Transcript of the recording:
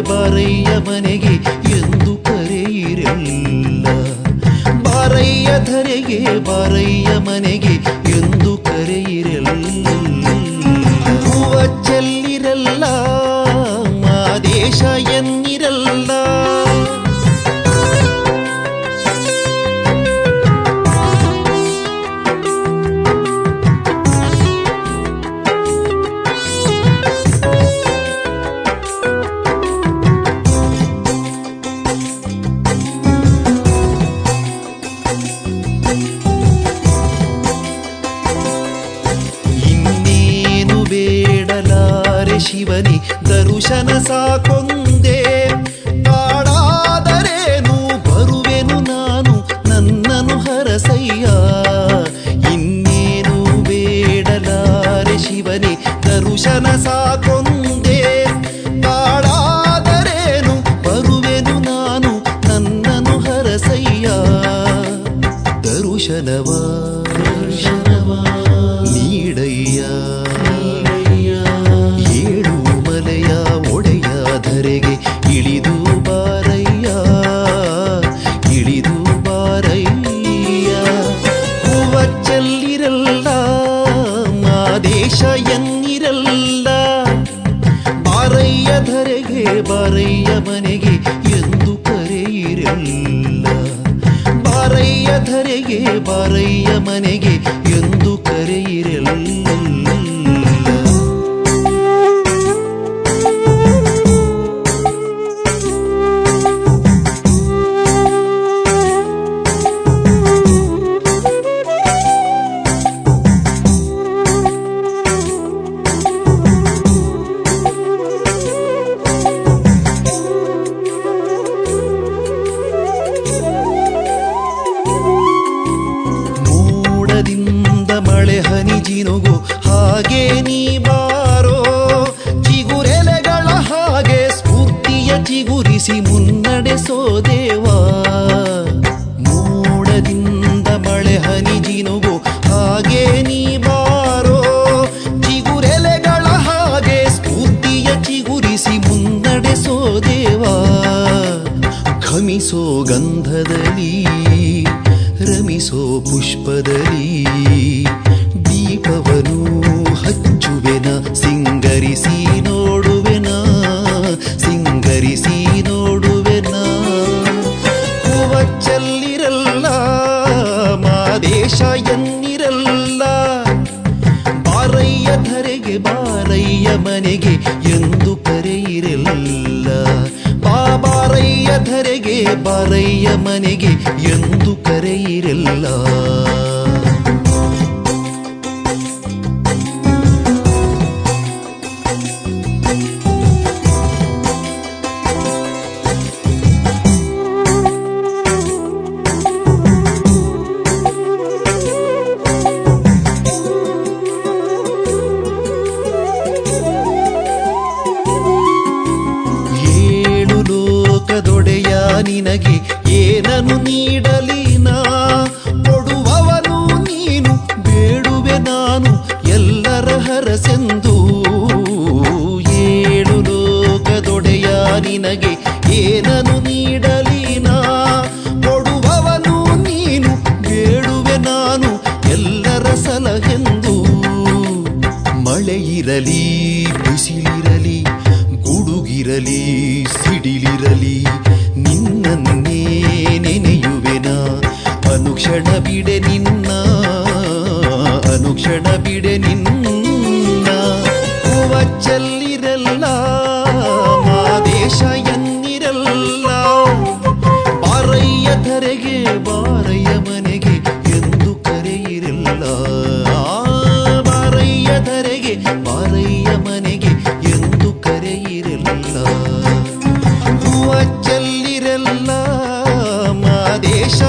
ಬಾರಯ್ಯ ಮನೆಗೆ ಎಂದು ಕರೆಯಿರಲ್ಲ. ಬಾರಯ್ಯ ಧರೆಗೆ ಬಾರಯ್ಯ ಮನೆಗೆ ಎಂದು ಕರೆಯಿರಲ್ಲ. ಹೂವ ಚೆಲ್ಲಿರಲ್ಲ ಮಾದೇಶ ಎನ್ನಿರಲ್ಲ. ಶಿವನಿ ದರುಶನ ಸಾಕೊಂದೆ ಕಾಡಾದರೇನು ಬರುವೆನು ನಾನು ನನ್ನನು ಹರಸಯ್ಯ. ಇನ್ನೇನು ಬೇಡಲಾರೆ ಶಿವನಿ ದರುಶನ ಸಾಕೊಂದೆ ಕಾಡಾದರೇನು ಬರುವೆನು ನಾನು ನನ್ನನು ಹರಸಯ್ಯ. ದರುಶನವ ನೀಡಯ್ಯ ಧರೆಗೆ ಇಳಿದು ಬಾರಯ್ಯ ಇಳಿದು ಬಾರಯ್ಯ. ಹೂವ ಚೆಲ್ಲಿರಲ್ಲ ಮಾದೇಶ ಎನ್ನಿರಲ್ಲ. ಬಾರಯ್ಯ ಧರೆಗೆ ಬಾರಯ್ಯ ಮನೆಗೆ ಎಂದು ಕರೆಯಿರಲ್ಲ. ಬಾರಯ್ಯ ಧರೆಗೆ ಬಾರಯ್ಯ ಮನೆಗೆ ಎಂದು ಕರೆಯಿರಲ್ಲ. ಜಿನುಗು ಹಾಗೆ ನೀ ಬಾರೋ ಚಿಗುರೆಲೆಗಳ ಹಾಗೆ ಸ್ಫೂರ್ತಿಯ ಚಿಗುರಿಸಿ ಮುನ್ನಡೆಸೋ ದೇವಾ. ಮೋಡದಿಂದ ಮಳೆ ಹನಿ ಜಿನುಗು ಹಾಗೆ ನೀ ಬಾರೋ ಚಿಗುರೆಲೆಗಳ ಹಾಗೆ ಸ್ಫೂರ್ತಿಯ ಚಿಗುರಿಸಿ ಮುನ್ನಡೆಸೋ ದೇವಾ. ಘಮಿಸೋ ಗಂಧದಲ್ಲಿ ರಮಿಸೋ ಪುಷ್ಪದಲ್ಲಿ ದೀಪವನು ಹಚ್ಚುವೆನ ಸಿಂಗರಿಸಿ ನೋಡುವೆನ ಸಿಂಗರಿಸಿ ನೋಡುವೆನ. ಹೂವ ಚೆಲ್ಲಿರಲ್ಲ ಮಾದೇಶ ಎನ್ನಿರಲ್ಲ. ಬಾರಯ್ಯ ಧರೆಗೆ ಬಾರಯ್ಯ ಮನೆಗೆ ಎಂದು ಕರೆಯಿರಲ್ಲ. ಬಾರಯ್ಯ ಧರೆಗೆ ಬಾರಯ್ಯ ಮನೆಗೆ ಎಂದು ಕರೆಯಿರಲ್ಲ. ನಿನಗೆ ಏನನು ನೀಡಲಿ ನಾ ಕೊಡುವವನು ನೀನು ಬೇಡುವೆ ನಾನು ಎಲ್ಲರ ಹರಸೆಂದು. ಏಳು ಲೋಕದೊಡೆಯ ನಿನಗೆ ಏನನು ನೀಡಲಿ ನಾ ಕೊಡುವವನು ನೀನು ಬೇಡುವೆ ನಾನು ಎಲ್ಲರ ಸಲಹೆಂದು. ಮಳೆಯಿರಲಿ ಬಿಸಿಲಿರಲಿ ಗುಡುಗಿರಲಿ ಸಿಡಿಲಿರಲಿ ನಿನ್ನನ್ನೇ ನೆನೆಯುವೆನ ಅನುಕ್ಷಣ ಬಿಡೆ ನಿನ್ನ ಅನುಕ್ಷಣ ಬಿಡೆ ನಿನ್ನ. ಹೂವ ಚೆಲ್ಲಿರಲ್ಲ ಮಾದೇಶ ಎನ್ನಿರಲ್ಲ. ಬಾರಯ್ಯ ಧರೆಗೆ ಬಾರಯ್ಯ ಮನೆಗೆ ಎಂದು ಕರೆಯಿರಲ್ಲ. ಬಾರಯ್ಯ ಧರೆಗೆ ಬಾರಯ್ಯ ಮನೆಗೆ ಎಂದು ಕರೆಯಿರಲ್ಲ. ಹೂವ ಚೆಲ್ಲಿರಲ್ಲ ಮಾದೇಶ